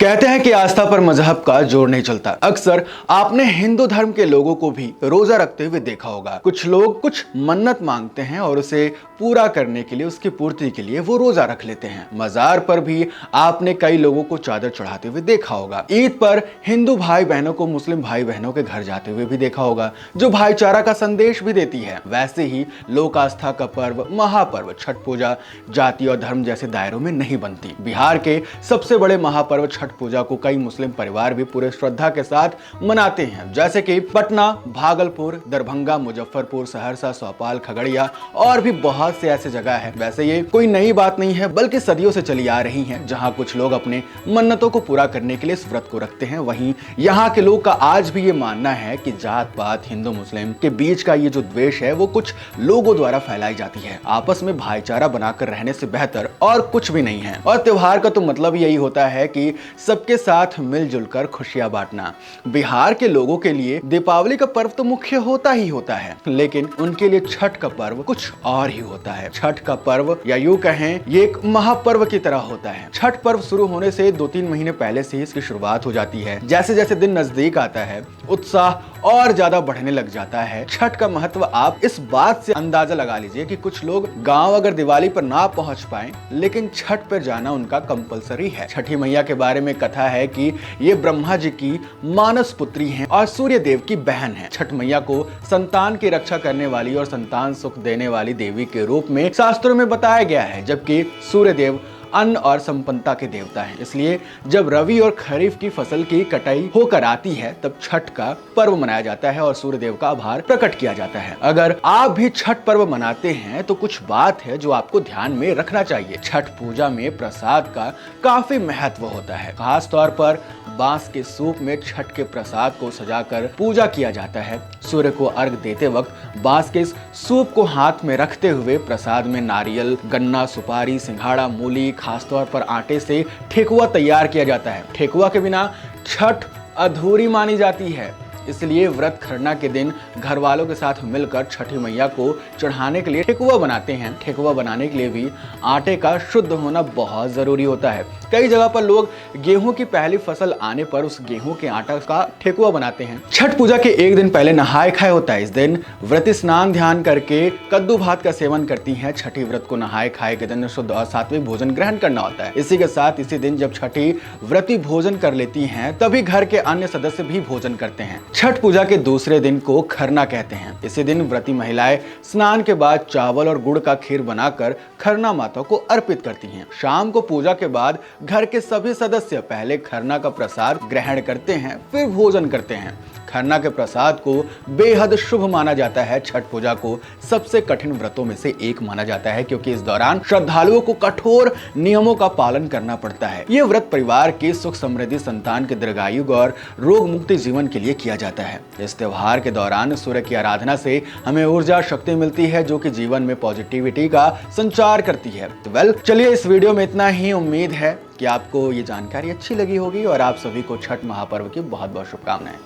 कहते हैं कि आस्था पर मजहब का जोर नहीं चलता। अक्सर आपने हिंदू धर्म के लोगों को भी रोजा रखते हुए देखा होगा। कुछ लोग कुछ मन्नत मांगते हैं और उसे पूरा करने के लिए, उसकी पूर्ति के लिए वो रोजा रख लेते हैं। मजार पर भी आपने कई लोगों को चादर चढ़ाते हुए देखा होगा। ईद पर हिंदू भाई बहनों को मुस्लिम भाई बहनों के घर जाते हुए भी देखा होगा, जो भाईचारा का संदेश भी देती है। वैसे ही लोक आस्था का पर्व महापर्व छठ पूजा जाति और धर्म जैसे दायरों में नहीं बनती। बिहार के सबसे बड़े महापर्व छठ पूजा को कई मुस्लिम परिवार भी पूरे श्रद्धा के साथ मनाते हैं, जैसे कि पटना, भागलपुर, दरभंगा, मुजफ्फरपुर, सहरसा, भोपाल, खगड़िया और भी बहुत से ऐसे जगह है। वैसे ये कोई नई बात नहीं है, बल्कि सदियों से चली आ रही है, जहां कुछ लोग अपने मन्नतों को पूरा करने के लिए इस व्रत को रखते हैं। वहीं यहाँ के लोग का आज भी ये मानना है कि जात पात, हिंदू मुस्लिम के बीच का ये जो द्वेष है वो कुछ लोगों द्वारा फैलाई जाती है। आपस में भाईचारा बनाकर रहने से बेहतर और कुछ भी नहीं है। और त्योहार का तो मतलब यही होता है कि सबके साथ मिलजुल कर खुशियां बांटना। बिहार के लोगों के लिए दीपावली का पर्व तो मुख्य होता ही होता है, लेकिन उनके लिए छठ का पर्व कुछ और ही होता है। छठ का पर्व, या यूं कहें, ये एक महापर्व की तरह होता है। छठ पर्व शुरू होने से 2-3 महीने पहले से ही इसकी शुरुआत हो जाती है। जैसे जैसे दिन नजदीक आता है, उत्साह और ज्यादा बढ़ने लग जाता है। छठ का महत्व आप इस बात से अंदाजा लगा लीजिए कि कुछ लोग गांव अगर दिवाली पर ना पहुंच पाए, लेकिन छठ पर जाना उनका कंपलसरी है। छठी मैया के बारे में कथा है कि ये ब्रह्मा जी की मानस पुत्री हैं और सूर्य देव की बहन है। छठ मैया को संतान की रक्षा करने वाली और संतान सुख देने वाली देवी के रूप में शास्त्रों में बताया गया है, जबकि सूर्य देव अन्न और संपन्नता के देवता हैं। इसलिए जब रवि और खरीफ की फसल की कटाई होकर आती है, तब छठ का पर्व मनाया जाता है और सूर्य देव का आभार प्रकट किया जाता है। अगर आप भी छठ पर्व मनाते हैं तो कुछ बात है जो आपको ध्यान में रखना चाहिए। छठ पूजा में प्रसाद का काफी महत्व होता है। खास तौर पर बांस के सूप में छठ के प्रसाद को सजाकर पूजा किया जाता है। सूर्य को अर्घ देते वक्त बांस के सूप को हाथ में रखते हुए प्रसाद में नारियल, गन्ना, सुपारी, सिंघाड़ा, मूली, खासतौर पर आटे से ठेकुआ तैयार किया जाता है। ठेकुआ के बिना छठ अधूरी मानी जाती है। इसलिए व्रत खरना के दिन घर वालों के साथ मिलकर छठी मैया को चढ़ाने के लिए ठेकुआ बनाते हैं। ठेकुआ बनाने के लिए भी आटे का शुद्ध होना बहुत जरूरी होता है। कई जगह पर लोग गेहूं की पहली फसल आने पर उस गेहूं के आटा का ठेकुआ बनाते हैं। छठ पूजा के एक दिन पहले नहाय खाए होता है। इस दिन व्रती स्नान ध्यान करके कद्दू भात का सेवन करती हैं। छठी व्रत को नहाय खाए के दिन शुद्ध और सात्विक भोजन ग्रहण करना होता है। इसी के साथ इसी दिन जब छठी व्रती भोजन कर लेती हैं, तभी घर के अन्य सदस्य भी भोजन करते हैं। छठ पूजा के दूसरे दिन को खरना कहते हैं। इसी दिन व्रती महिलाएं स्नान के बाद चावल और गुड़ का खीर बनाकर खरना माता को अर्पित करती हैं। शाम को पूजा के बाद घर के सभी सदस्य पहले खरना का प्रसाद ग्रहण करते हैं, फिर भोजन करते हैं। खरना के प्रसाद को बेहद शुभ माना जाता है। छठ पूजा को सबसे कठिन व्रतों में से एक माना जाता है, क्योंकि इस दौरान श्रद्धालुओं को कठोर नियमों का पालन करना पड़ता है। ये व्रत परिवार की सुख समृद्धि, संतान के दीर्घायु और रोग मुक्ति जीवन के लिए किया जाता है। इस त्योहार के दौरान सूर्य की आराधना से हमें ऊर्जा शक्ति मिलती है, जो कि जीवन में पॉजिटिविटी का संचार करती है। तो चलिए, इस वीडियो में इतना ही। उम्मीद है कि आपको ये जानकारी अच्छी लगी होगी और आप सभी को छठ महापर्व की बहुत बहुत शुभकामनाएं।